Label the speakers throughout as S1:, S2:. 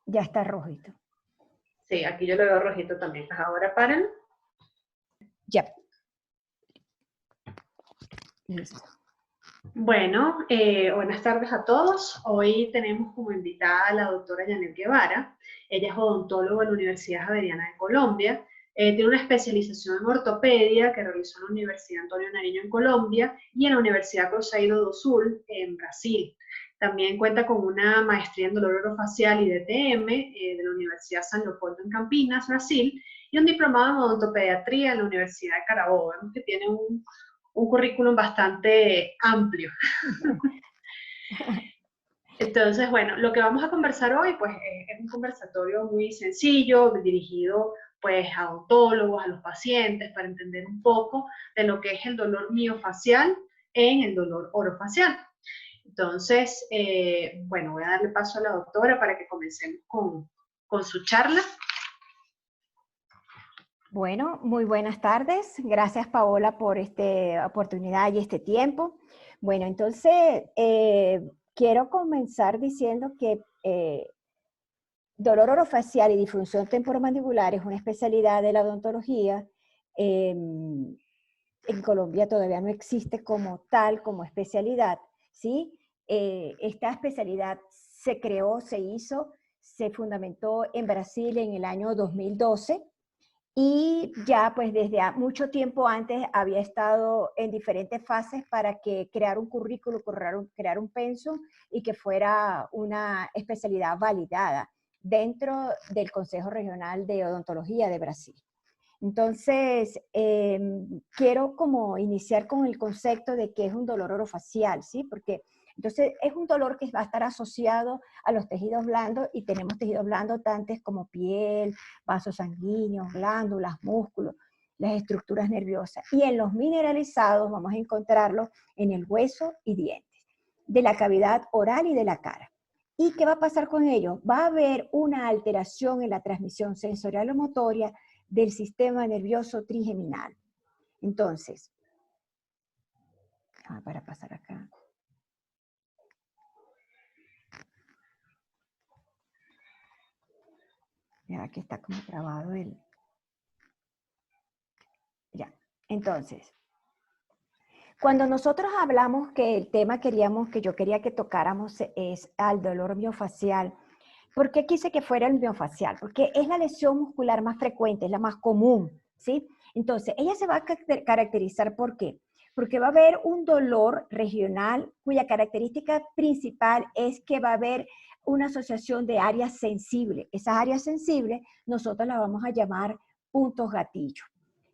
S1: Ya está rojito.
S2: Sí, aquí yo lo veo rojito también. Pues ahora paren.
S1: Ya. Listo.
S2: Bueno, buenas tardes a todos. Hoy tenemos como invitada a la doctora Janet Guevara. Ella es odontóloga en la Universidad Javeriana de Colombia. Tiene una especialización en ortopedia que realizó en la Universidad Antonio Nariño en Colombia y en la Universidad Cruzeiro do Sul en Brasil. También cuenta con una maestría en dolor orofacial y DTM de la Universidad San Leopoldo en Campinas, Brasil, y un diplomado en odontopediatría en la Universidad de Carabobo, que tiene un currículum bastante amplio. Entonces, bueno, lo que vamos a conversar hoy, pues, es un conversatorio muy sencillo, dirigido, pues, a odontólogos, a los pacientes, para entender un poco de lo que es el dolor miofacial en el dolor orofacial. Entonces, bueno, voy a darle paso a la doctora para que comencemos con su charla.
S1: Bueno, muy buenas tardes. Gracias, Paola, por esta oportunidad y este tiempo. Bueno, entonces, quiero comenzar diciendo que dolor orofacial y disfunción temporomandibular es una especialidad de la odontología. En Colombia todavía no existe como tal, como especialidad, ¿sí? Esta especialidad se creó, se hizo, se fundamentó en Brasil en el año 2012. Y ya pues desde mucho tiempo antes había estado en diferentes fases para que crear un currículo, crear un pensum y que fuera una especialidad validada dentro del Consejo Regional de Odontología de Brasil. Entonces, quiero como iniciar con el concepto de que es un dolor orofacial, ¿sí? Porque entonces es un dolor que va a estar asociado a los tejidos blandos y tenemos tejidos blandos tantos como piel, vasos sanguíneos, glándulas, músculos, las estructuras nerviosas. Y en los mineralizados vamos a encontrarlos en el hueso y dientes, de la cavidad oral y de la cara. ¿Y qué va a pasar con ellos? Va a haber una alteración en la transmisión sensorial o motoria del sistema nervioso trigeminal. Entonces, para pasar acá. Ya, aquí está como trabado el... Ya, entonces, cuando nosotros hablamos que el tema que yo quería que tocáramos es al dolor miofacial, ¿por qué quise que fuera el miofacial? Porque es la lesión muscular más frecuente, es la más común, ¿sí? Entonces, ella se va a caracterizar ¿por qué? Porque va a haber un dolor regional cuya característica principal es que va a haber una asociación de áreas sensibles. Esas áreas sensibles nosotros las vamos a llamar puntos gatillo.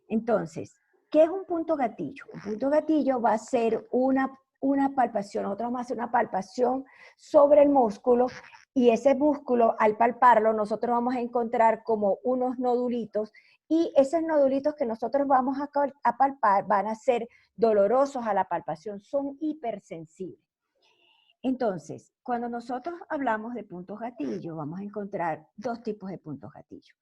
S1: Entonces, ¿qué es un punto gatillo? Un punto gatillo va a ser una palpación, nosotros vamos a hacer una palpación sobre el músculo y ese músculo, al palparlo, nosotros vamos a encontrar como unos nodulitos y esos nodulitos que nosotros vamos a palpar van a ser dolorosos a la palpación, son hipersensibles. Entonces, cuando nosotros hablamos de puntos gatillo, vamos a encontrar dos tipos de puntos gatillo.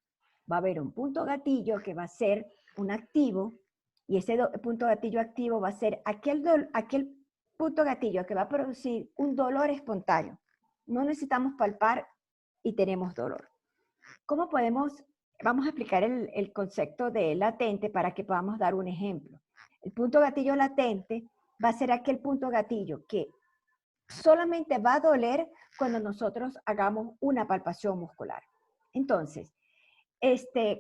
S1: Va a haber un punto gatillo que va a ser un activo, y ese punto gatillo activo va a ser aquel punto gatillo que va a producir un dolor espontáneo. No necesitamos palpar y tenemos dolor. ¿Cómo podemos? Vamos a explicar el concepto de latente para que podamos dar un ejemplo. El punto gatillo latente va a ser aquel punto gatillo que solamente va a doler cuando nosotros hagamos una palpación muscular. Entonces,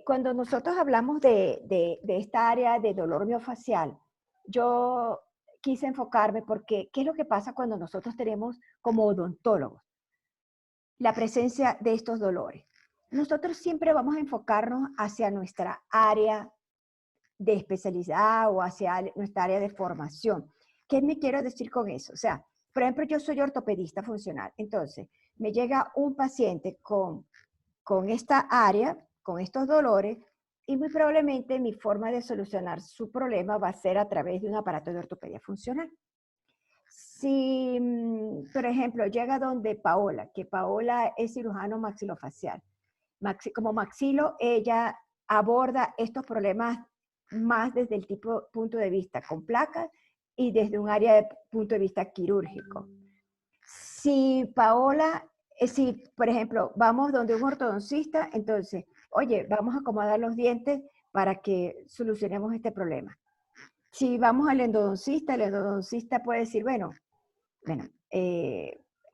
S1: cuando nosotros hablamos de esta área de dolor miofacial, yo quise enfocarme porque ¿qué es lo que pasa cuando nosotros tenemos como odontólogos la presencia de estos dolores? Nosotros siempre vamos a enfocarnos hacia nuestra área de especialidad o hacia nuestra área de formación. ¿Qué me quiero decir con eso? O sea, por ejemplo, yo soy ortopedista funcional, entonces me llega un paciente con esta área, con estos dolores, y muy probablemente mi forma de solucionar su problema va a ser a través de un aparato de ortopedia funcional. Si, por ejemplo, llega donde Paola, que Paola es cirujano maxilofacial, como maxilo, ella aborda estos problemas más desde el punto de vista con placas y desde un área de punto de vista quirúrgico. Si Paola si, por ejemplo, vamos donde un ortodoncista, entonces, oye, vamos a acomodar los dientes para que solucionemos este problema. Si vamos al endodoncista, el endodoncista puede decir, bueno,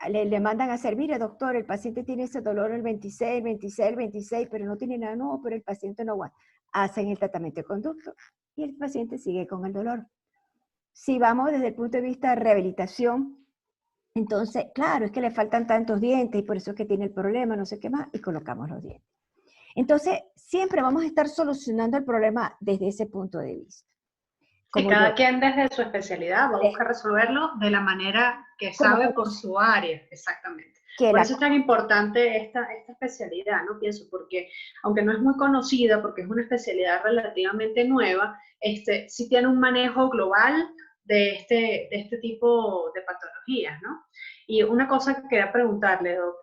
S1: le mandan a servir, mire, doctor, el paciente tiene ese dolor el 26, el 26, el 26, pero no tiene nada, no, pero el paciente no aguanta. Hacen el tratamiento de conducto y el paciente sigue con el dolor. Si vamos desde el punto de vista de rehabilitación, entonces, claro, es que le faltan tantos dientes y por eso es que tiene el problema, no sé qué más, y colocamos los dientes. Entonces, siempre vamos a estar solucionando el problema desde ese punto de vista.
S2: Y
S1: Como
S2: cada
S1: yo,
S2: quien desde su especialidad va a buscar resolverlo de la manera que
S1: como
S2: sabe por su área, exactamente.
S1: que
S2: Por
S1: la,
S2: eso es tan importante esta especialidad, ¿no? Pienso, porque aunque no es muy conocida, porque es una especialidad relativamente nueva, sí tiene un manejo global de este tipo de patologías, ¿no? Y una cosa que quería preguntarle, Doc,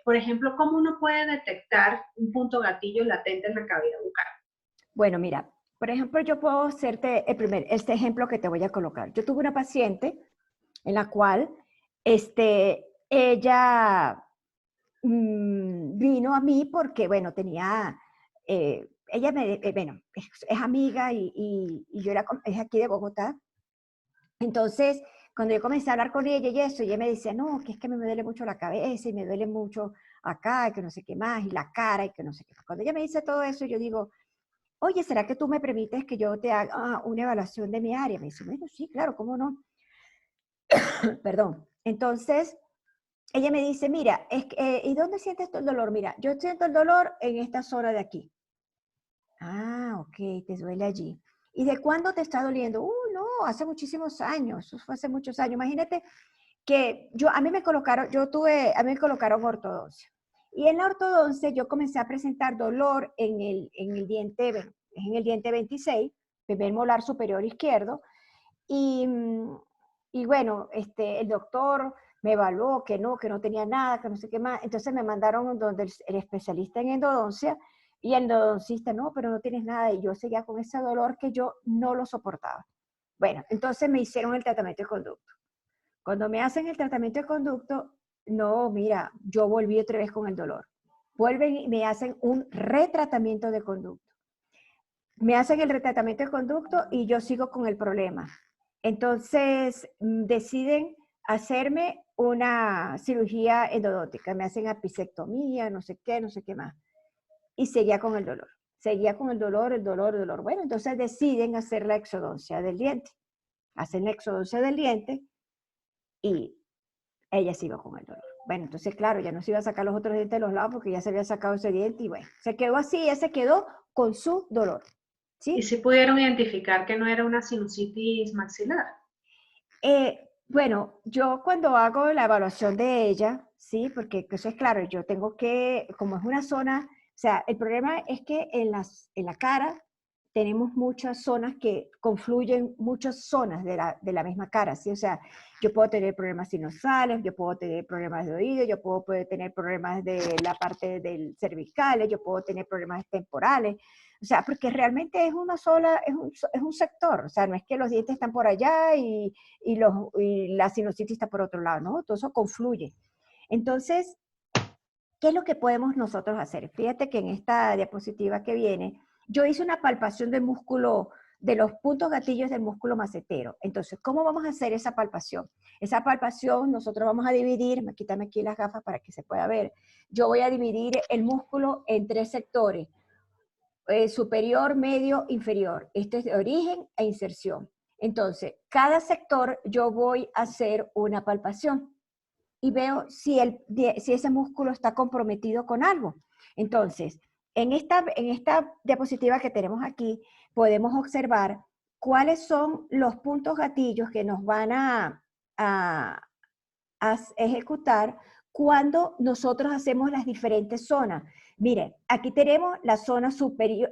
S2: por ejemplo, ¿cómo uno puede detectar un punto gatillo latente en la cavidad bucal?
S1: bueno, mira, por ejemplo, yo puedo hacerte este ejemplo que te voy a colocar. Yo tuve una paciente en la cual ella vino a mí porque, bueno, tenía, ella bueno, es amiga y yo es aquí de Bogotá. Entonces, cuando yo comencé a hablar con ella y eso, ella me decía, no, que es que me duele mucho la cabeza y me duele mucho acá, y que no sé qué más, y la cara, y que no sé qué. Cuando ella me dice todo eso, yo digo, oye, ¿será que tú me permites que yo te haga una evaluación de mi área? Me dice, bueno, sí, claro, ¿cómo no? Perdón. Entonces, ella me dice, mira, ¿y dónde sientes tú el dolor? Mira, yo siento el dolor en esta zona de aquí. Ah, ok, te duele allí. ¿Y de cuándo te está doliendo? No, hace muchísimos años, eso fue hace muchos años. Imagínate que a mí me colocaron, a mí me colocaron ortodoncia. Y en la ortodoncia yo comencé a presentar dolor en el diente, en el diente 26, primer molar superior izquierdo, y, y bueno, el doctor me evaluó que no tenía nada, que no sé qué más. Entonces me mandaron donde el especialista en endodoncia y el endodoncista, no, pero no tienes nada. Y yo seguía con ese dolor que yo no lo soportaba. Bueno, entonces me hicieron el tratamiento de conducto. Cuando me hacen el tratamiento de conducto, no, mira, yo volví otra vez con el dolor. Vuelven y me hacen un retratamiento de conducto. Me hacen el retratamiento de conducto y yo sigo con el problema. Entonces deciden hacerme una cirugía endodóntica, me hacen apicectomía, no sé qué más. Y seguía con el dolor, seguía con el dolor, el dolor, el dolor. Bueno, entonces deciden hacer la exodoncia del diente. Hacen la exodoncia del diente y ella siguió con el dolor. Bueno, entonces claro, ya no se iba a sacar los otros dientes de los lados porque ya se había sacado ese diente y bueno, se quedó así, ella se quedó con su dolor.
S2: Y
S1: ¿Sí?
S2: si pudieron identificar que no era una sinusitis maxilar.
S1: Bueno, yo cuando hago la evaluación de ella, sí, porque eso es claro, yo tengo que, como es una zona, o sea, el problema es que en la cara tenemos muchas zonas que confluyen, muchas zonas de la misma cara, ¿sí? O sea, yo puedo tener problemas sinusales, yo puedo tener problemas de oído, yo puedo tener problemas de la parte del cervicales, yo puedo tener problemas temporales, o sea, porque realmente es una sola, es un sector, o sea, no es que los dientes están por allá y la sinusitis está por otro lado, ¿no? Todo eso confluye. Entonces, ¿qué es lo que podemos nosotros hacer? Fíjate que en esta diapositiva que viene, yo hice una palpación del músculo, de los puntos gatillos del músculo macetero. Entonces, ¿cómo vamos a hacer esa palpación? Esa palpación nosotros vamos a dividir, quítame aquí las gafas para que se pueda ver. Yo voy a dividir el músculo en tres sectores, superior, medio, inferior. Este es de origen e inserción. Entonces, cada sector yo voy a hacer una palpación y veo si ese músculo está comprometido con algo. Entonces, en esta diapositiva que tenemos aquí, podemos observar cuáles son los puntos gatillos que nos van a, a ejecutar cuando nosotros hacemos las diferentes zonas. Miren, aquí tenemos la zona superior,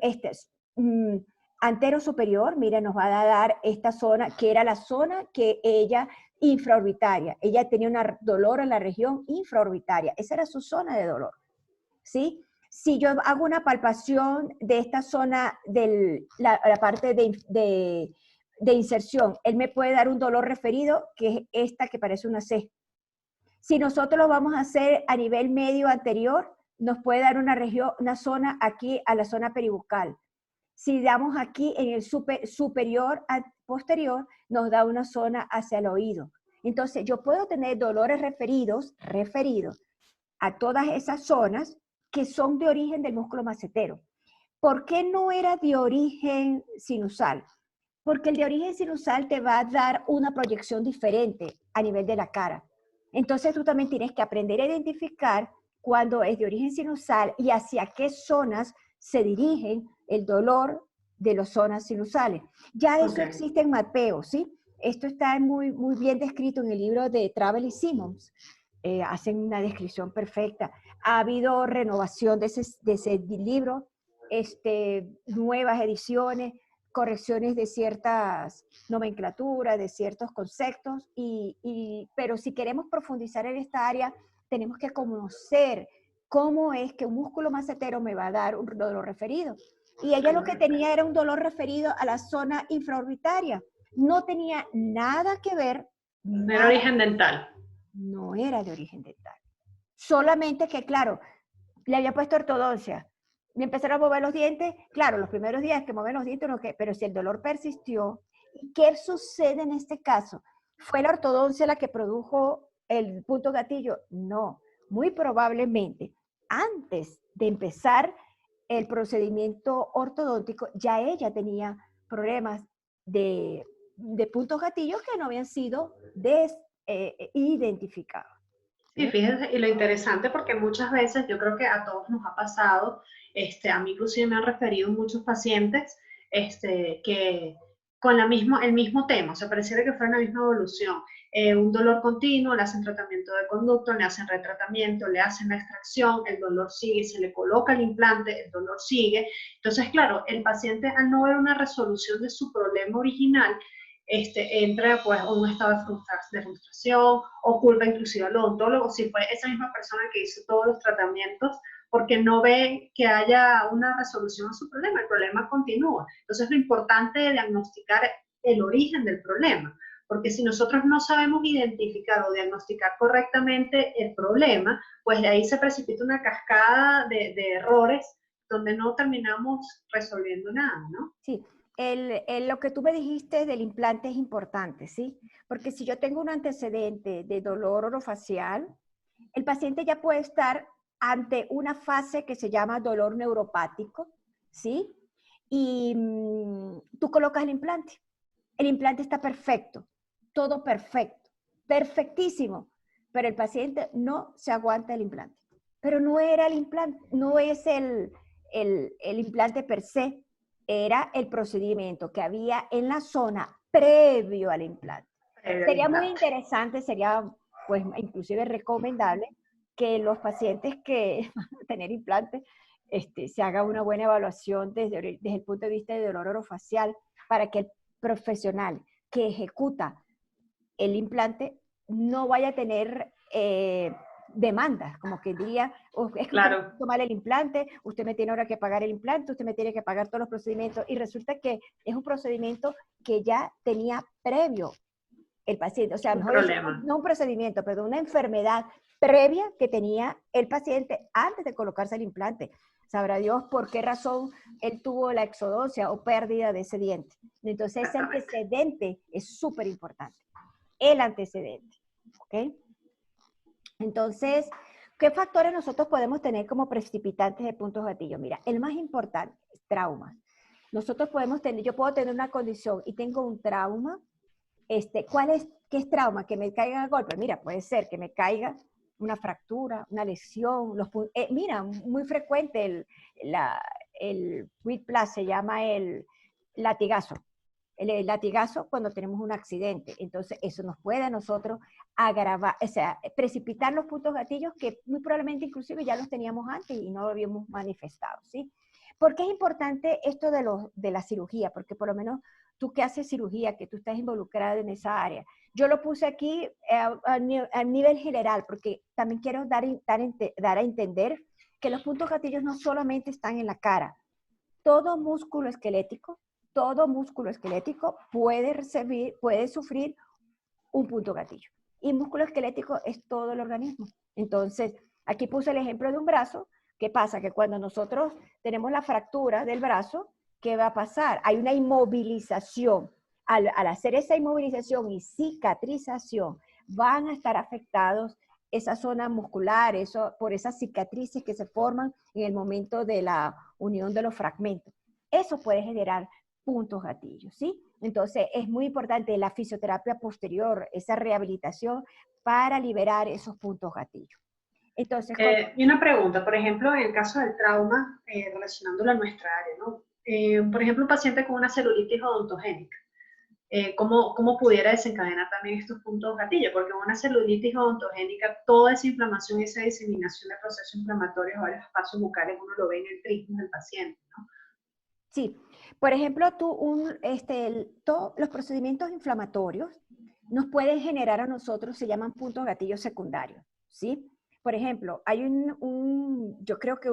S1: antero superior, miren, nos va a dar esta zona, que era la zona que ella, infraorbitaria, ella tenía un dolor en la región infraorbitaria, esa era su zona de dolor, ¿sí? Si yo hago una palpación de esta zona, la parte de inserción, él me puede dar un dolor referido, que es esta que parece una C. Si nosotros lo vamos a hacer a nivel medio anterior, nos puede dar una región, una zona aquí a la zona peribucal. Si damos aquí en el superior posterior, nos da una zona hacia el oído. Entonces, yo puedo tener dolores referidos a todas esas zonas que son de origen del músculo macetero. ¿Por qué no era de origen sinusal? Porque el de origen sinusal te va a dar una proyección diferente a nivel de la cara. Entonces tú también tienes que aprender a identificar cuando es de origen sinusal y hacia qué zonas se dirigen el dolor de las zonas sinusales. Ya eso existe en mapeos, ¿sí? Esto está muy, muy bien descrito en el libro de Travel y Simmons. Hacen una descripción perfecta. Ha habido renovación de ese libro, nuevas ediciones, correcciones de ciertas nomenclaturas, de ciertos conceptos, pero si queremos profundizar en esta área, tenemos que conocer cómo es que un músculo macetero me va a dar un dolor referido. Y ella lo que tenía era un dolor referido a la zona infraorbitaria. No tenía nada que ver.
S2: No era origen dental.
S1: No era de origen dental. Solamente que, claro, le había puesto ortodoncia. Me empezaron a mover los dientes. Claro, los primeros días que mover los dientes, no, pero si el dolor persistió, ¿qué sucede en este caso? ¿Fue la ortodoncia la que produjo el punto gatillo? No, muy probablemente antes de empezar el procedimiento ortodóntico, ya ella tenía problemas de puntos gatillos que no habían sido identificados.
S2: Sí, fíjense, y lo interesante porque muchas veces yo creo que a todos nos ha pasado, a mí inclusive me han referido muchos pacientes que con el mismo tema, o sea, pareciera que fuera la misma evolución. Un dolor continuo, le hacen tratamiento de conducto, le hacen retratamiento, le hacen la extracción, el dolor sigue, se le coloca el implante, el dolor sigue. Entonces, claro, el paciente al no ver una resolución de su problema original, entra pues a un estado de frustración o culpa inclusive al odontólogo si fue esa misma persona que hizo todos los tratamientos porque no ve que haya una resolución a su problema, el problema continúa. Entonces lo importante es diagnosticar el origen del problema, porque si nosotros no sabemos identificar o diagnosticar correctamente el problema, pues de ahí se precipita una cascada de errores donde no terminamos resolviendo nada, ¿no?
S1: Sí, lo que tú me dijiste del implante es importante, ¿sí? Porque si yo tengo un antecedente de dolor orofacial, el paciente ya puede estar ante una fase que se llama dolor neuropático, ¿sí? Y tú colocas el implante. El implante está perfecto, todo perfecto, perfectísimo, pero el paciente no se aguanta el implante. Pero no era el implante, no es el implante per se, era el procedimiento que había en la zona previo al implante. Sería muy interesante, sería pues inclusive recomendable que los pacientes que van a tener implantes se haga una buena evaluación desde el punto de vista de dolor orofacial para que el profesional que ejecuta el implante no vaya a tener demandas, como que diría, es que
S2: claro.
S1: usted tomar el implante, usted me tiene ahora que pagar el implante, usted me tiene que pagar todos los procedimientos, y resulta que es un procedimiento que ya tenía previo el paciente, o sea, no un procedimiento, pero una enfermedad previa que tenía el paciente antes de colocarse el implante. Sabrá Dios por qué razón él tuvo la exodoncia o pérdida de ese diente. Entonces, ese antecedente es súper importante. El antecedente. ¿Ok? Entonces, ¿qué factores nosotros podemos tener como precipitantes de puntos gatillo? Mira, el más importante es traumas. Nosotros podemos tener, yo puedo tener una condición y tengo un trauma. ¿Qué es trauma? Que me caiga a golpe. Mira, puede ser que me caiga una fractura, una lesión. Mira, muy frecuente el whiplash se llama el latigazo. El latigazo cuando tenemos un accidente. Entonces, eso nos puede a nosotros agravar, o sea, precipitar los puntos gatillos que muy probablemente inclusive ya los teníamos antes y no lo habíamos manifestado, ¿sí? ¿Por qué es importante esto de la cirugía? Porque por lo menos tú que haces cirugía, que tú estás involucrada en esa área. Yo lo puse aquí a nivel general, porque también quiero dar a entender que los puntos gatillos no solamente están en la cara. Todo músculo esquelético puede sufrir un punto gatillo. Y músculo esquelético es todo el organismo. Entonces, aquí puse el ejemplo de un brazo. ¿Qué pasa? Que cuando nosotros tenemos la fractura del brazo, ¿qué va a pasar? Hay una inmovilización. Al hacer esa inmovilización y cicatrización, van a estar afectados esa zona muscular, por esas cicatrices que se forman en el momento de la unión de los fragmentos. Eso puede generar puntos gatillos, ¿sí? Entonces, es muy importante la fisioterapia posterior, esa rehabilitación para liberar esos puntos gatillos. Entonces,
S2: y una pregunta, por ejemplo, en el caso del trauma, relacionándolo a nuestra área, ¿no? Por ejemplo, un paciente con una celulitis odontogénica, ¿cómo pudiera desencadenar también estos puntos gatillo? Porque una celulitis odontogénica, toda esa inflamación y esa diseminación de procesos inflamatorios a varios espacios bucales, uno lo ve en el trismo del paciente, ¿no?
S1: Sí, por ejemplo, todos los procedimientos inflamatorios nos pueden generar a nosotros, se llaman puntos gatillos secundarios, ¿sí? Por ejemplo, hay yo creo que,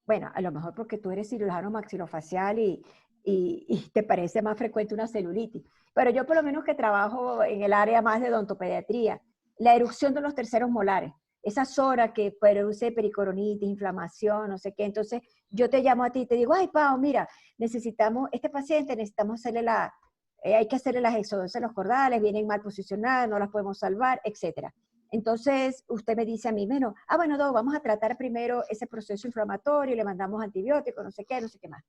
S1: bueno, a lo mejor porque tú eres cirujano maxilofacial y te parece más frecuente una celulitis, pero yo por lo menos que trabajo en el área más de odontopediatría, la erupción de los terceros molares, esa zona que produce pericoronitis, inflamación, no sé qué, entonces yo te llamo a ti y te digo, ay, Pau, mira, este paciente necesitamos hay que hacerle las exodoncias de los cordales, vienen mal posicionadas, no las podemos salvar, etcétera. Entonces, usted me dice a mí, bueno, no, vamos a tratar primero ese proceso inflamatorio, le mandamos antibióticos, no sé qué más.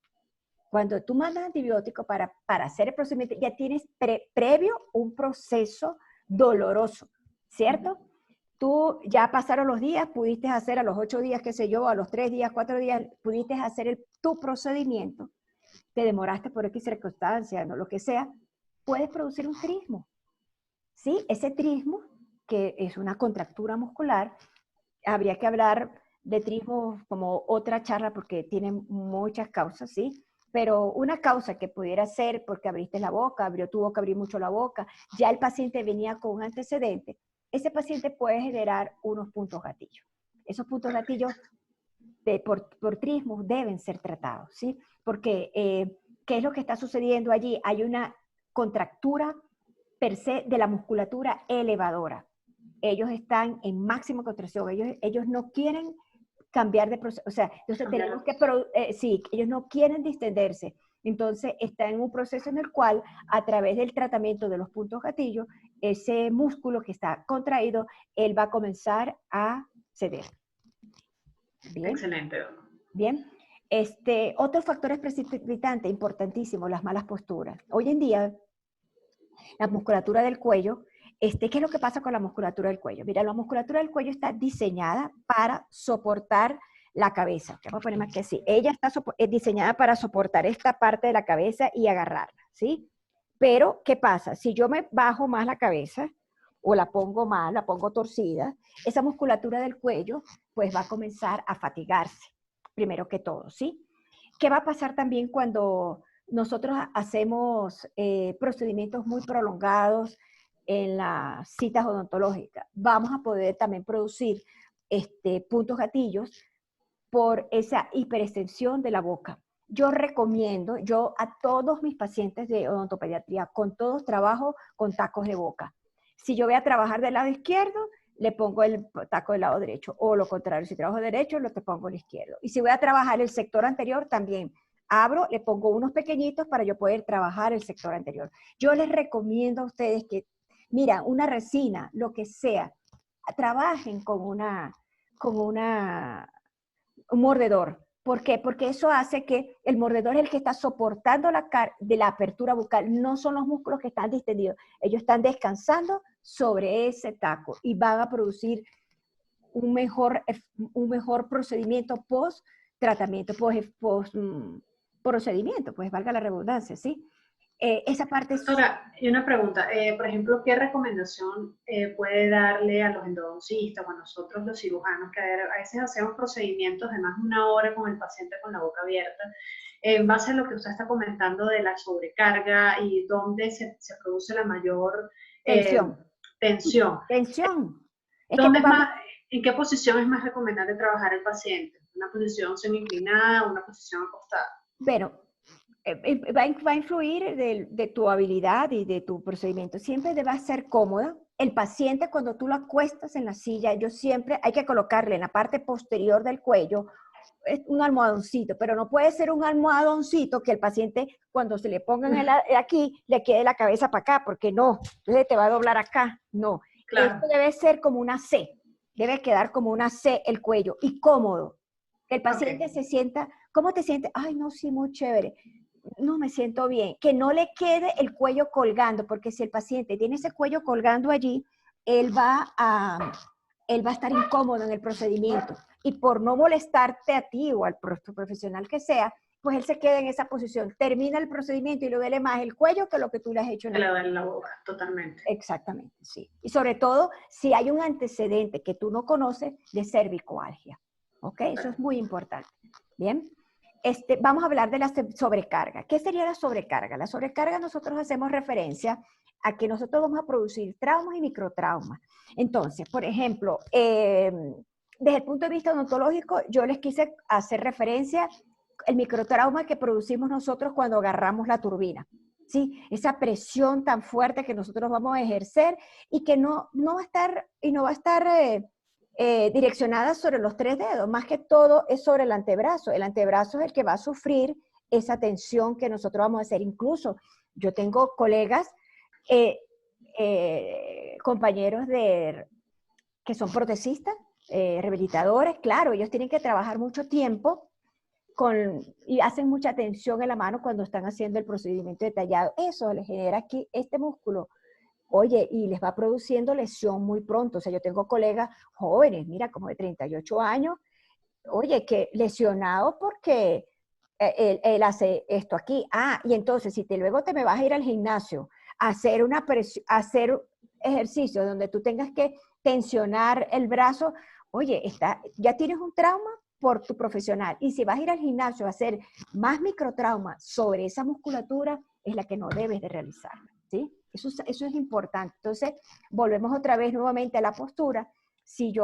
S1: Cuando tú mandas antibiótico para hacer el procedimiento, ya tienes previo un proceso doloroso, ¿cierto? Tú ya pasaron los días, pudiste hacer a los 8 días, qué sé yo, a los 3 días, 4 días, pudiste hacer tu procedimiento, te demoraste por X circunstancia, no lo que sea, puedes producir un trismo, ¿sí? Ese trismo, que es una contractura muscular, habría que hablar de trismo como otra charla porque tiene muchas causas, ¿sí? Pero una causa que pudiera ser porque abriste la boca, tuvo que abrir mucho la boca, ya el paciente venía con un antecedente, ese paciente puede generar unos puntos gatillos. Esos puntos gatillos por trismo deben ser tratados, ¿sí? Porque, ¿qué es lo que está sucediendo allí? Hay una contractura per se de la musculatura elevadora. Ellos están en máxima contracción, ellos no quieren cambiar de proceso, o sea, entonces tenemos que, sí, ellos no quieren distenderse, entonces está en un proceso en el cual a través del tratamiento de los puntos gatillos, ese músculo que está contraído, él va a comenzar a ceder.
S2: Bien. Excelente.
S1: Bien. Otros factores precipitantes importantísimos, las malas posturas. Hoy en día, la musculatura del cuello, ¿qué es lo que pasa con la musculatura del cuello? Mira, la musculatura del cuello está diseñada para soportar la cabeza. Vamos a poner más que así. Ella es diseñada para soportar esta parte de la cabeza y agarrarla, ¿sí? Pero, ¿qué pasa? Si yo me bajo más la cabeza o la pongo mal, la pongo torcida, esa musculatura del cuello pues va a comenzar a fatigarse, primero que todo, ¿sí? ¿Qué va a pasar también cuando nosotros hacemos procedimientos muy prolongados en las citas odontológicas? Vamos a poder también producir puntos gatillos por esa hiperextensión de la boca. Yo recomiendo, yo a todos mis pacientes de odontopediatría, con todos trabajo con tacos de boca. Si yo voy a trabajar del lado izquierdo, le pongo el taco del lado derecho, o lo contrario, si trabajo derecho, lo que pongo el izquierdo. Y si voy a trabajar el sector anterior, también abro, le pongo unos pequeñitos para yo poder trabajar el sector anterior. Yo les recomiendo a ustedes que, mira, una resina, lo que sea, trabajen con un mordedor. ¿Por qué? Porque eso hace que el mordedor es el que está soportando de la apertura bucal, no son los músculos que están distendidos, ellos están descansando sobre ese taco y van a producir un mejor procedimiento post tratamiento, post procedimiento, pues valga la redundancia, ¿sí? Esa parte es...
S2: Doctora, y una pregunta, por ejemplo, ¿qué recomendación puede darle a los endodoncistas o a nosotros los cirujanos que a veces hacemos procedimientos de más de una hora con el paciente con la boca abierta, en base a lo que usted está comentando de la sobrecarga y dónde se produce la mayor
S1: tensión?
S2: Tensión. ¿En qué posición es más recomendable trabajar el paciente? ¿Una posición semi-inclinada o una posición acostada?
S1: Bueno, va a influir de tu habilidad y de tu procedimiento. Siempre debe ser cómoda el paciente cuando tú lo acuestas en la silla, yo siempre hay que colocarle en la parte posterior del cuello un almohadoncito, pero no puede ser un almohadoncito que el paciente cuando se le pongan aquí le quede la cabeza para acá, porque no, entonces te va a doblar acá, no.
S2: Claro.
S1: Esto debe ser como una C, debe quedar como una C el cuello y cómodo. Que el paciente se sienta, ¿cómo te sientes? Ay, no, sí, muy chévere. No me siento bien. Que no le quede el cuello colgando, porque si el paciente tiene ese cuello colgando allí, él va a, él va a estar incómodo en el procedimiento. Y por no molestarte a ti o al profesional que sea, pues él se queda en esa posición. Termina el procedimiento y le duele más el cuello que lo que tú le has hecho en
S2: la boca. En la boca, totalmente.
S1: Exactamente, sí. Y sobre todo, si hay un antecedente que tú no conoces de cervicoalgia. ¿Ok? Eso es muy importante. Bien. Vamos a hablar de la sobrecarga. ¿Qué sería la sobrecarga? La sobrecarga nosotros hacemos referencia a que nosotros vamos a producir traumas y microtraumas. Entonces, por ejemplo, desde el punto de vista odontológico, yo les quise hacer referencia al microtrauma que producimos nosotros cuando agarramos la turbina. ¿Sí? Esa presión tan fuerte que nosotros vamos a ejercer y que no va a estar direccionada sobre los 3 dedos, más que todo es sobre el antebrazo. El antebrazo es el que va a sufrir esa tensión que nosotros vamos a hacer. Incluso yo tengo colegas, compañeros que son protecistas, rehabilitadores, claro, ellos tienen que trabajar mucho tiempo y hacen mucha tensión en la mano cuando están haciendo el procedimiento detallado. Eso les genera aquí este músculo. Oye, y les va produciendo lesión muy pronto. O sea, yo tengo colegas jóvenes, mira, como de 38 años, oye, que lesionado porque él hace esto aquí. Ah, y entonces, si luego te me vas a ir al gimnasio a hacer, a hacer ejercicio donde tú tengas que tensionar el brazo, oye, ya tienes un trauma por tu profesional. Y si vas a ir al gimnasio a hacer más microtrauma sobre esa musculatura, es la que no debes de realizar, ¿sí? Eso es importante. Entonces, volvemos otra vez nuevamente a la postura. Si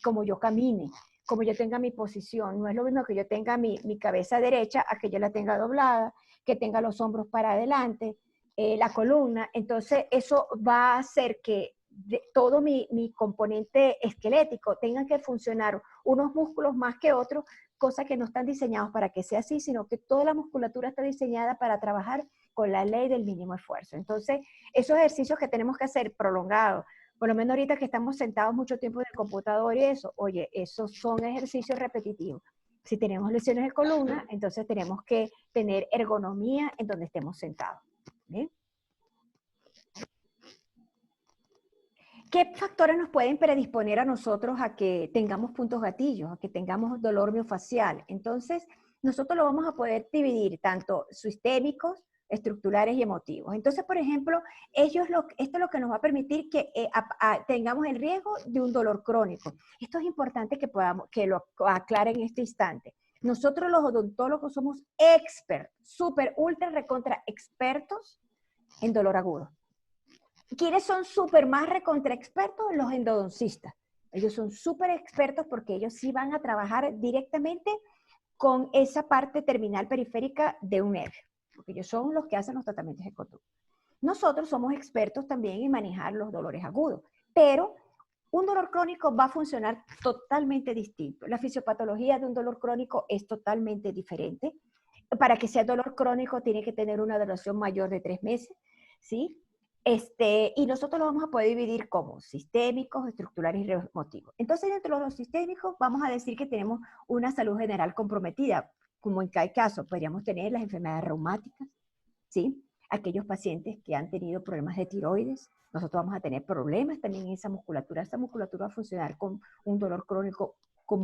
S1: como yo camine, como yo tenga mi posición, no es lo mismo que yo tenga mi cabeza derecha a que yo la tenga doblada, que tenga los hombros para adelante, la columna. Entonces, eso va a hacer que todo mi componente esquelético tenga que funcionar unos músculos más que otros, cosas que no están diseñados para que sea así, sino que toda la musculatura está diseñada para trabajar con la ley del mínimo esfuerzo. Entonces, esos ejercicios que tenemos que hacer prolongados, por lo menos ahorita que estamos sentados mucho tiempo en el computador y eso, oye, esos son ejercicios repetitivos. Si tenemos lesiones de columna, entonces tenemos que tener ergonomía en donde estemos sentados. ¿Bien? ¿Qué factores nos pueden predisponer a nosotros a que tengamos puntos gatillos, a que tengamos dolor miofacial? Entonces, nosotros lo vamos a poder dividir tanto sistémicos, estructurales y emotivos. Entonces, por ejemplo, esto es lo que nos va a permitir que tengamos el riesgo de un dolor crónico. Esto es importante que lo aclare en este instante. Nosotros los odontólogos somos expertos, súper, ultra, recontra expertos en dolor agudo. ¿Quiénes son súper más recontra expertos? Los endodoncistas. Ellos son súper expertos porque ellos sí van a trabajar directamente con esa parte terminal periférica de un nervio, porque ellos son los que hacen los tratamientos de conducto. Nosotros somos expertos también en manejar los dolores agudos, pero un dolor crónico va a funcionar totalmente distinto. La fisiopatología de un dolor crónico es totalmente diferente. Para que sea dolor crónico tiene que tener una duración mayor de 3 meses, ¿sí? Y nosotros lo vamos a poder dividir como sistémicos, estructurales y emotivos. Entonces, dentro de los sistémicos, vamos a decir que tenemos una salud general comprometida, como en cada caso podríamos tener las enfermedades reumáticas, ¿sí? Aquellos pacientes que han tenido problemas de tiroides, nosotros vamos a tener problemas también en esa musculatura. Esa musculatura va a funcionar con un dolor crónico con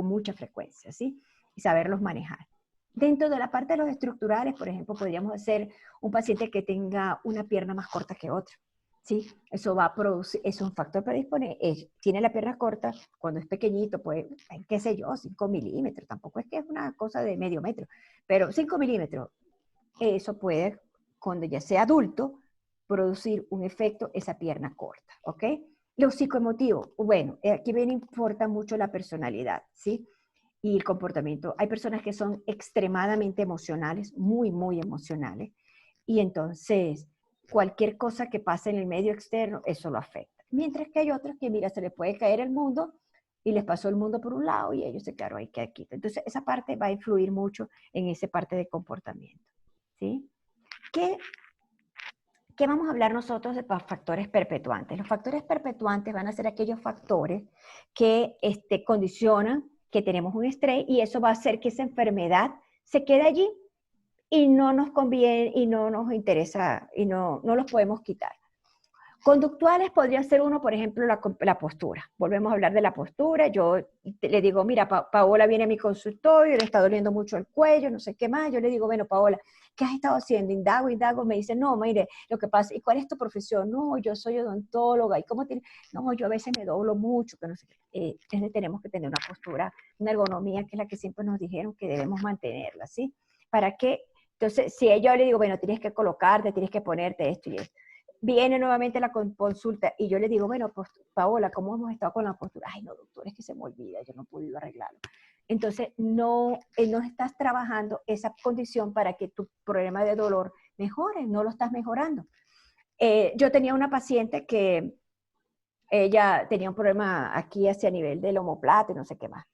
S1: mucha frecuencia, ¿sí? Y saberlos manejar. Dentro de la parte de los estructurales, por ejemplo, podríamos hacer un paciente que tenga una pierna más corta que otra, ¿sí? Eso va a producir, es un factor para disponer, tiene la pierna corta, cuando es pequeñito, pues, qué sé yo, 5 milímetros, tampoco es que es una cosa de medio metro, pero 5 milímetros, eso puede, cuando ya sea adulto, producir un efecto esa pierna corta, ¿ok? Lo psicoemotivo, bueno, aquí bien importa mucho la personalidad, ¿sí? Y el comportamiento. Hay personas que son extremadamente emocionales, muy, muy emocionales, y entonces cualquier cosa que pase en el medio externo, eso lo afecta. Mientras que hay otros que, mira, se les puede caer el mundo y les pasó el mundo por un lado y ellos se quedaron ahí quietos. Entonces, esa parte va a influir mucho en esa parte de comportamiento, ¿sí? ¿Qué, ¿Qué vamos a hablar nosotros de factores perpetuantes? Los factores perpetuantes van a ser aquellos factores que condicionan que tenemos un estrés y eso va a hacer que esa enfermedad se quede allí y no nos conviene y no nos interesa y no los podemos quitar. Conductuales podría ser uno, por ejemplo, la postura. Volvemos a hablar de la postura. Yo le digo, mira, Paola viene a mi consultorio, le está doliendo mucho el cuello, no sé qué más. Yo le digo, bueno, Paola, ¿qué has estado haciendo? Indago. Me dice, no, mire, lo que pasa, ¿y cuál es tu profesión? No, yo soy odontóloga. ¿Y cómo tiene? No, yo a veces me doblo mucho, que no sé qué. Entonces tenemos que tener una postura, una ergonomía, que es la que siempre nos dijeron que debemos mantenerla, ¿sí? ¿Para qué? Entonces, si yo le digo, bueno, tienes que colocarte, tienes que ponerte esto y esto. Viene nuevamente la consulta y yo le digo, bueno, pues, Paola, ¿cómo hemos estado con la postura? Ay, no, doctor, es que se me olvida, yo no he podido arreglarlo. Entonces, no estás trabajando esa condición para que tu problema de dolor mejore, no lo estás mejorando. Yo tenía una paciente que ella tenía un problema aquí hacia nivel del omoplata y no sé qué más.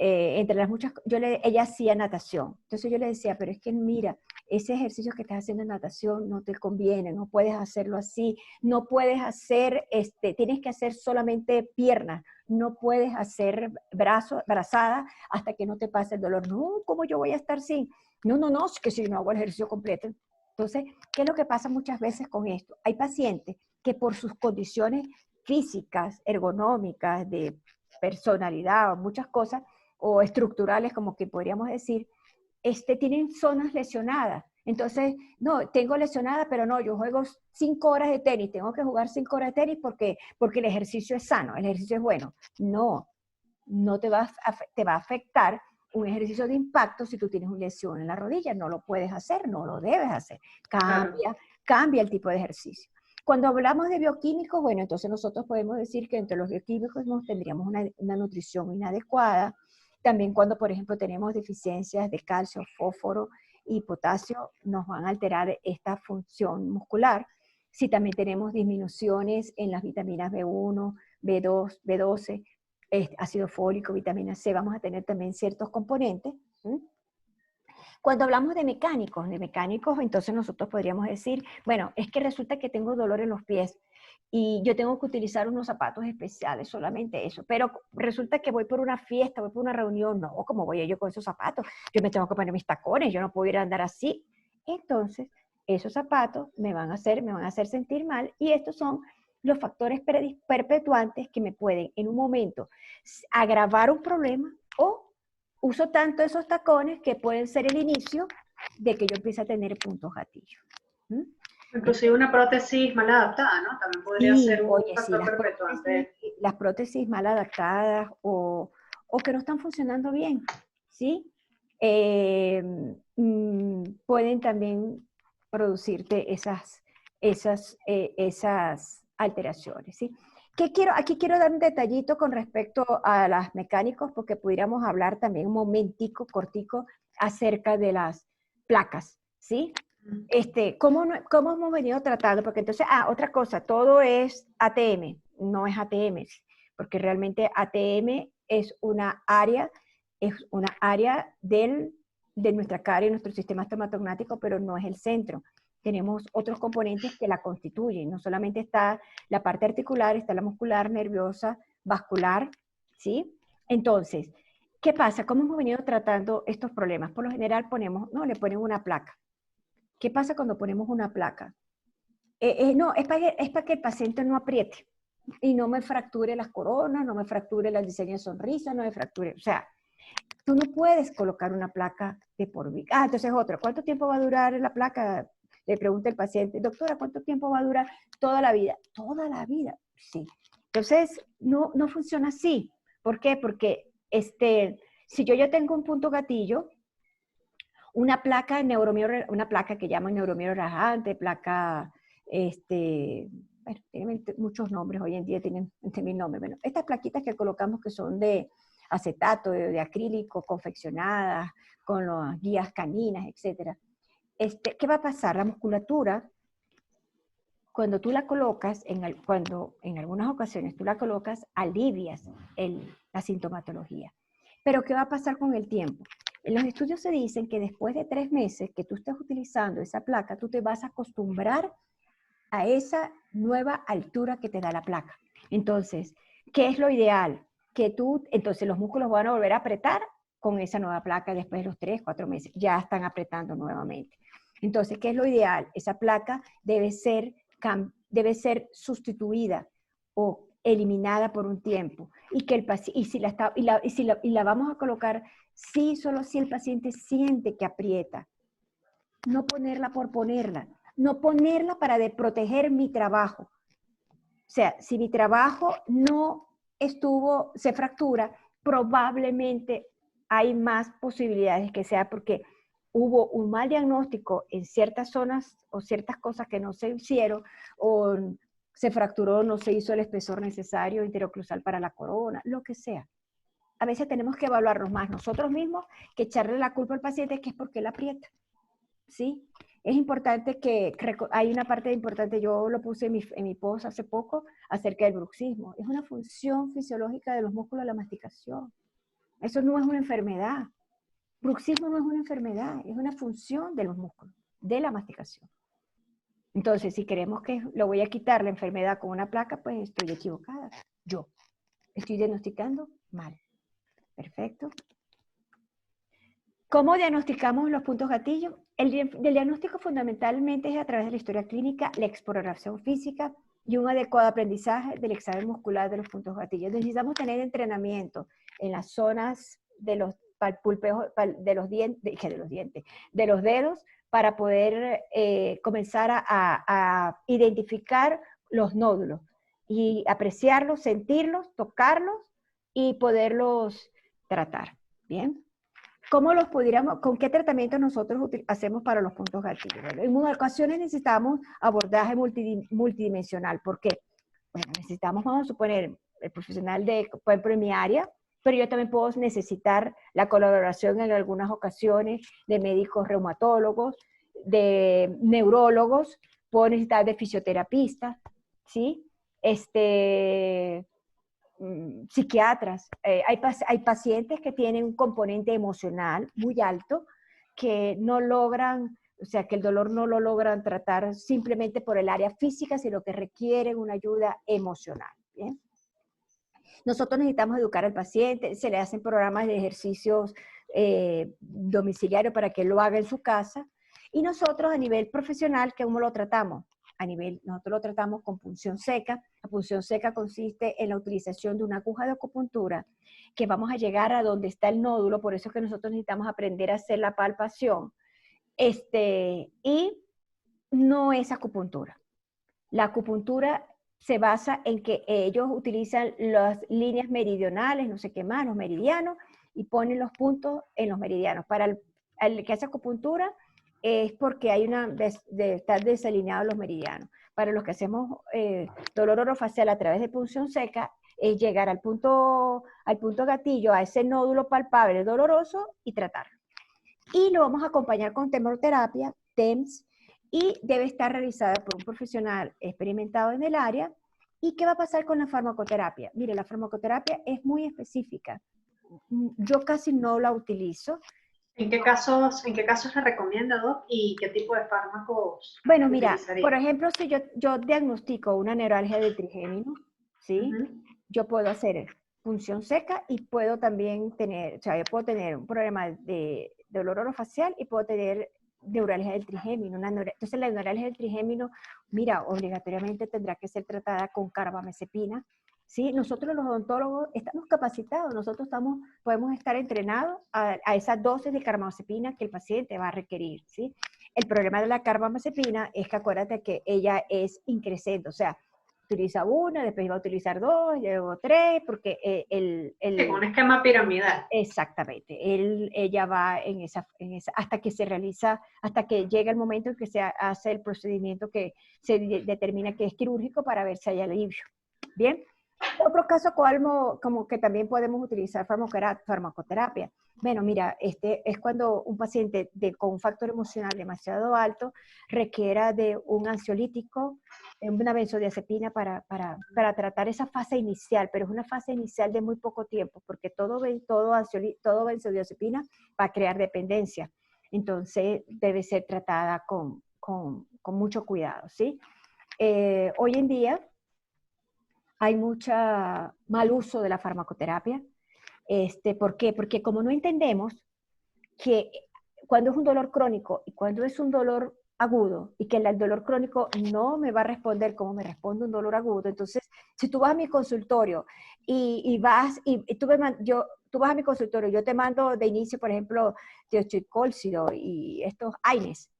S1: Entre las muchas, ella hacía natación. Entonces yo le decía, pero es que mira, ese ejercicio que estás haciendo en natación no te conviene, no puedes hacerlo así, no puedes hacer, tienes que hacer solamente piernas, no puedes hacer brazada hasta que no te pase el dolor. No, ¿cómo yo voy a estar sin? No, es que si no hago el ejercicio completo. Entonces, ¿qué es lo que pasa muchas veces con esto? Hay pacientes que por sus condiciones físicas, ergonómicas, de personalidad o muchas cosas, o estructurales, como que podríamos decir, tienen zonas lesionadas. Entonces, no, tengo lesionada, pero no, yo juego 5 horas de tenis, tengo que jugar 5 horas de tenis porque el ejercicio es sano, el ejercicio es bueno. No, no te va a afectar un ejercicio de impacto si tú tienes una lesión en la rodilla, no lo puedes hacer, no lo debes hacer. Cambia el tipo de ejercicio. Cuando hablamos de bioquímicos, bueno, entonces nosotros podemos decir que entre los bioquímicos tendríamos una nutrición inadecuada. También cuando, por ejemplo, tenemos deficiencias de calcio, fósforo y potasio, nos van a alterar esta función muscular. Si también tenemos disminuciones en las vitaminas B1, B2, B12, ácido fólico, vitamina C, vamos a tener también ciertos componentes. Cuando hablamos de mecánicos, entonces nosotros podríamos decir, bueno, es que resulta que tengo dolor en los pies y yo tengo que utilizar unos zapatos especiales, solamente eso, pero resulta que voy por una fiesta, voy por una reunión, no, ¿cómo voy yo con esos zapatos? Yo me tengo que poner mis tacones, yo no puedo ir a andar así. Entonces, esos zapatos me van a hacer sentir mal y estos son los factores perpetuantes que me pueden en un momento agravar un problema o uso tanto esos tacones que pueden ser el inicio de que yo empiece a tener puntos gatillos. ¿Mm?
S2: Inclusive una prótesis mal adaptada, ¿no? También podría
S1: Sí,
S2: ser un
S1: oye, sí,
S2: factor perpetuante.
S1: las prótesis mal adaptadas o que no están funcionando bien, ¿sí? Pueden también producirte esas alteraciones, ¿sí? Aquí quiero dar un detallito con respecto a las mecánicos, porque pudiéramos hablar también un momentico, cortico, acerca de las placas, ¿sí? ¿Cómo hemos venido tratando? Porque entonces, otra cosa, todo es ATM, no es ATM, porque realmente ATM es una área de nuestra cara y nuestro sistema electromagnético, pero no es el centro. Tenemos otros componentes que la constituyen, no solamente está la parte articular, está la muscular, nerviosa, vascular, ¿sí? Entonces, ¿qué pasa? ¿Cómo hemos venido tratando estos problemas? Por lo general le ponen una placa. ¿Qué pasa cuando ponemos una placa? No, es para que el paciente no apriete y no me fracture las coronas, no me fracture el diseño de sonrisa, no me fracture, o sea, tú no puedes colocar una placa de por vida. Entonces otro, ¿cuánto tiempo va a durar la placa? Le pregunta el paciente, doctora, ¿cuánto tiempo va a durar? Toda la vida. Toda la vida, sí. Entonces, no funciona así. ¿Por qué? Porque si yo ya tengo un punto gatillo, una placa una placa que llaman neuromioro relajante, placa, bueno, tienen muchos nombres, hoy en día tienen 20.000 nombres. Bueno, estas plaquitas que colocamos que son de acetato, de acrílico, confeccionadas, con las guías caninas, etc. ¿Qué va a pasar? La musculatura cuando tú la colocas, cuando en algunas ocasiones tú la colocas, alivias la sintomatología. Pero ¿qué va a pasar con el tiempo? En los estudios se dicen que después de 3 meses que tú estés utilizando esa placa, tú te vas a acostumbrar a esa nueva altura que te da la placa. Entonces, ¿qué es lo ideal? Entonces los músculos van a volver a apretar con esa nueva placa después de los 3, 4 meses. Ya están apretando nuevamente. Entonces, ¿qué es lo ideal? Esa placa debe ser sustituida o eliminada por un tiempo. Y la vamos a colocar, sí, solo si el paciente siente que aprieta. No ponerla por ponerla. No ponerla para proteger mi trabajo. O sea, si mi trabajo no se fractura, probablemente hay más posibilidades que sea porque hubo un mal diagnóstico en ciertas zonas o ciertas cosas que no se hicieron, o se fracturó, no se hizo el espesor necesario interoclusal para la corona, lo que sea. A veces tenemos que evaluarnos más nosotros mismos que echarle la culpa al paciente que es porque él aprieta. ¿Sí? Es importante hay una parte importante, yo lo puse en mi post hace poco, acerca del bruxismo. Es una función fisiológica de los músculos de la masticación. Eso no es una enfermedad. Bruxismo no es una enfermedad, es una función de los músculos, de la masticación. Entonces, si queremos que lo voy a quitar la enfermedad con una placa, pues estoy equivocada. Yo estoy diagnosticando mal. Perfecto. ¿Cómo diagnosticamos los puntos gatillo? El diagnóstico fundamentalmente es a través de la historia clínica, la exploración física y un adecuado aprendizaje del examen muscular de los puntos gatillo. Necesitamos tener entrenamiento en las zonas de los pulpeos, de los dientes, de los dedos, para poder comenzar a identificar los nódulos y apreciarlos, sentirlos, tocarlos y poderlos tratar. ¿Bien? ¿Con qué tratamiento nosotros hacemos para los puntos gatillo? Bueno, en ocasiones necesitamos abordaje multidimensional. ¿Por qué? Bueno, necesitamos, vamos a suponer, el profesional por ejemplo, en mi área, pero yo también puedo necesitar la colaboración en algunas ocasiones de médicos reumatólogos, de neurólogos, puedo necesitar de fisioterapistas, ¿sí? Psiquiatras. Hay pacientes que tienen un componente emocional muy alto que no logran, o sea, que el dolor no lo logran tratar simplemente por el área física, sino que requieren una ayuda emocional. ¿Bien? Nosotros necesitamos educar al paciente, se le hacen programas de ejercicios domiciliarios para que lo haga en su casa, y nosotros a nivel profesional, ¿cómo lo tratamos? Nosotros lo tratamos con punción seca. La punción seca consiste en la utilización de una aguja de acupuntura que vamos a llegar a donde está el nódulo, por eso es que nosotros necesitamos aprender a hacer la palpación. Y no es acupuntura. La acupuntura se basa en que ellos utilizan las líneas meridionales, no sé qué más, los meridianos, y ponen los puntos en los meridianos. Para el que hace acupuntura, es porque hay estar desalineados los meridianos. Para los que hacemos dolor orofacial a través de punción seca, es llegar al punto gatillo, a ese nódulo palpable doloroso y tratarlo. Y lo vamos a acompañar con temoroterapia, TEMS, y debe estar realizada por un profesional experimentado en el área. ¿Y qué va a pasar con la farmacoterapia? Mire, la farmacoterapia es muy específica. Yo casi no la utilizo.
S2: ¿En qué casos le recomienda, Doc? ¿Y qué tipo de fármacos
S1: Bueno, mira,
S2: utilizaría?
S1: por ejemplo, si yo diagnostico una neuralgia del trigémino, ¿sí? Yo puedo hacer punción seca y puedo también tener, o sea, yo puedo tener un problema de dolor orofacial y puedo tener neuralgia del trigémino. Entonces, la neuralgia del trigémino, mira, obligatoriamente tendrá que ser tratada con carbamazepina. ¿Sí? Nosotros los odontólogos estamos capacitados, nosotros podemos estar entrenados a esas dosis de carbamazepina que el paciente va a requerir, ¿sí? El problema de la carbamazepina es que acuérdate que ella es increciente, o sea, utiliza una, después va a utilizar dos, luego tres, porque
S2: Sí, con un esquema piramidal.
S1: exactamente, ella va en esa, hasta que se realiza, hasta que llega el momento en que se hace el procedimiento que se determina que es quirúrgico para ver si hay alivio. Bien. Otro caso como que también podemos utilizar farmacoterapia. Bueno, mira, este es cuando un paciente con un factor emocional demasiado alto requiera de un ansiolítico, una benzodiazepina para tratar esa fase inicial, pero es una fase inicial de muy poco tiempo, porque todo benzodiazepina va a crear dependencia. Entonces, debe ser tratada con mucho cuidado, ¿sí? Hoy en día hay mucho mal uso de la farmacoterapia. ¿Por qué? Porque como no entendemos que cuando es un dolor crónico y cuando es un dolor agudo y que el dolor crónico no me va a responder como me responde un dolor agudo, entonces si tú vas a mi consultorio tú vas a mi consultorio, yo te mando de inicio, por ejemplo, tiochicólcido y estos AINES,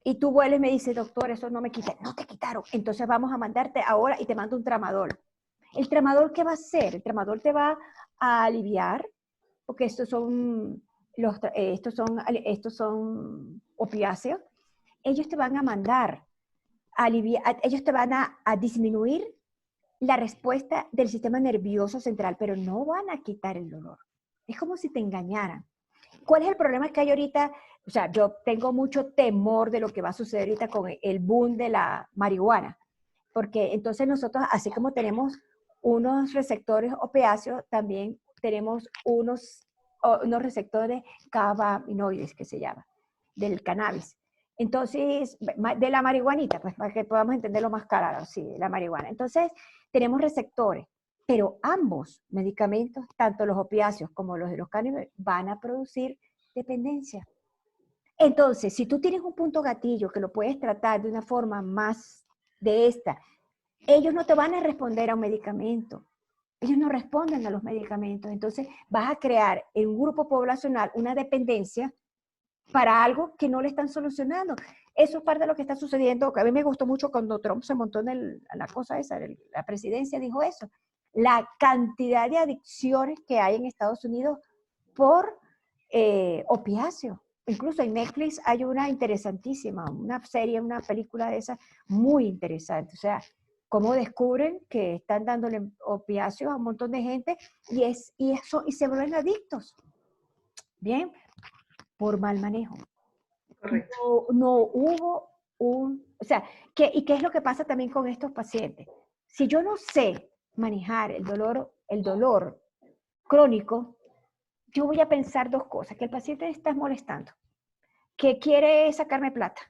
S1: y tú vuelves y me dices, doctor, eso no me quita, no te quitaron, entonces vamos a mandarte ahora y te mando un tramadol. ¿El tramadol qué va a hacer? El tramadol te va a aliviar, porque estos son opiáceos. Ellos te van a mandar, ellos te van a disminuir la respuesta del sistema nervioso central, pero no van a quitar el dolor. Es como si te engañaran. ¿Cuál es el problema que hay ahorita? O sea, yo tengo mucho temor de lo que va a suceder ahorita con el boom de la marihuana, porque entonces nosotros, así como tenemos unos receptores opiáceos, también tenemos unos receptores cannabinoides, que se llama, del cannabis. Entonces, de la marihuanita, pues para que podamos entenderlo más claro, sí, de la marihuana. Entonces, tenemos receptores, pero ambos medicamentos, tanto los opiáceos como los de los cannabinoides, van a producir dependencia. Entonces, si tú tienes un punto gatillo que lo puedes tratar de una forma más de esta, ellos no te van a responder a un medicamento. Ellos no responden a los medicamentos. Entonces, vas a crear en un grupo poblacional una dependencia para algo que no le están solucionando. Eso es parte de lo que está sucediendo, que a mí me gustó mucho cuando Trump se montó en la cosa esa, la presidencia dijo eso. La cantidad de adicciones que hay en Estados Unidos por opiáceos. Incluso en Netflix hay una interesantísima, una serie, una película de esas muy interesante. O sea, cómo descubren que están dándole opiáceos a un montón de gente y se vuelven adictos. Bien, por mal manejo.
S2: Correcto.
S1: No hubo o sea, ¿y qué es lo que pasa también con estos pacientes? Si yo no sé manejar el dolor crónico, yo voy a pensar dos cosas, que el paciente está molestando, que quiere sacarme plata.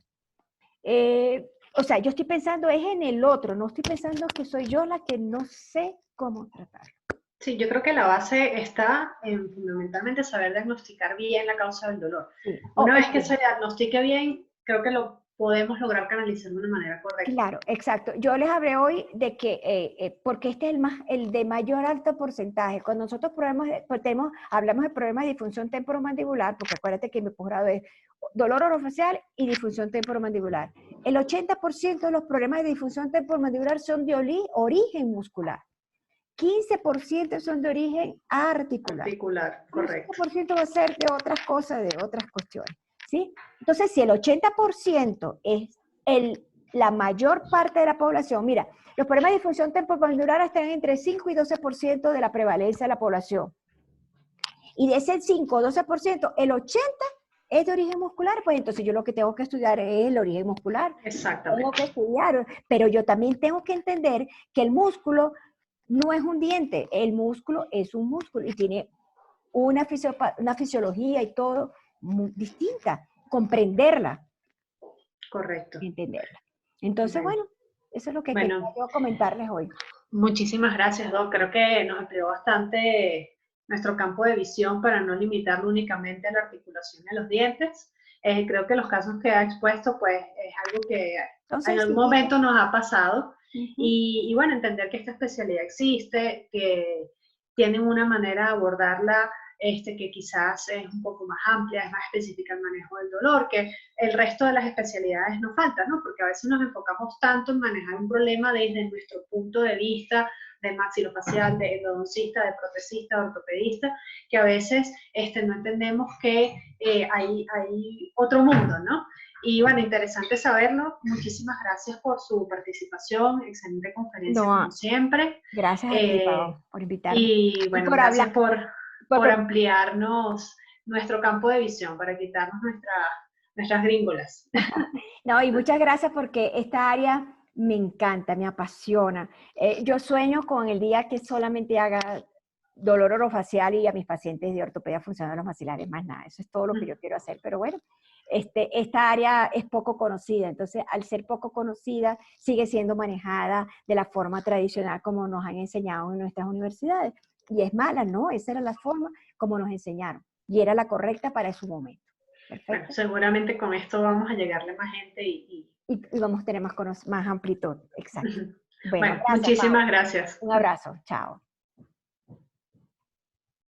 S1: O sea, yo estoy pensando es en el otro, no estoy pensando que soy yo la que no sé cómo tratarlo.
S2: Sí, yo creo que la base está en fundamentalmente saber diagnosticar bien la causa del dolor.
S1: Sí.
S2: Una vez que se diagnostique bien, creo que lo podemos lograr canalizar de una manera correcta.
S1: Claro, exacto. Yo les hablé hoy de que, porque este es el de mayor alto porcentaje. Cuando nosotros hablamos de problemas de disfunción temporomandibular, porque acuérdate que mi posgrado es dolor orofacial y disfunción temporomandibular. El 80% de los problemas de disfunción temporomandibular son de origen muscular. 15% son de origen articular.
S2: Articular, correcto.
S1: 15% va a ser de otras cosas, de otras cuestiones. ¿Sí? Entonces, si el 80% es la mayor parte de la población, mira, los problemas de disfunción temporomandibular están entre 5 y 12% de la prevalencia de la población. Y de ese 5 o 12%, el 80% es de origen muscular, pues entonces yo lo que tengo que estudiar es el origen muscular.
S2: Exactamente.
S1: Tengo que estudiar, pero yo también tengo que entender que el músculo no es un diente, el músculo es un músculo y tiene una fisiología y todo muy distinta, comprenderla.
S2: Correcto.
S1: Entenderla. Entonces, bueno, eso es lo que quería yo comentarles hoy.
S2: Muchísimas gracias, Doc. Creo que nos amplió bastante nuestro campo de visión para no limitarlo únicamente a la articulación de los dientes. Creo que los casos que ha expuesto, pues, es algo que en algún momento nos ha pasado. Y bueno, entender que esta especialidad existe, que tienen una manera de abordarla que quizás es un poco más amplia, es más específica el manejo del dolor, que el resto de las especialidades nos falta, ¿no? Porque a veces nos enfocamos tanto en manejar un problema desde nuestro punto de vista de maxilofacial, de endodoncista, de protesista, de ortopedista, que a veces no entendemos que hay otro mundo, ¿no? Y bueno, interesante saberlo. Muchísimas gracias por su participación. Excelente conferencia, como siempre.
S1: Gracias a ti, Pau, por invitarme.
S2: Y bueno, gracias por ampliarnos nuestro campo de visión, para quitarnos nuestras gringolas.
S1: No, y muchas gracias porque esta área me encanta, me apasiona. Yo sueño con el día que solamente haga dolor orofacial y a mis pacientes de ortopedia funcional de los maxilares, más nada. Eso es todo lo que yo quiero hacer. Pero bueno, esta área es poco conocida. Entonces, al ser poco conocida, sigue siendo manejada de la forma tradicional como nos han enseñado en nuestras universidades. Y es mala, ¿no? Esa era la forma como nos enseñaron. Y era la correcta para su momento.
S2: Bueno,
S1: Perfecto.
S2: seguramente con esto vamos a llegarle a más gente
S1: Y vamos a tener más amplitud. Exacto. Bueno,
S2: Bueno,
S1: gracias, Pau.
S2: muchísimas gracias.
S1: Un abrazo. Chao.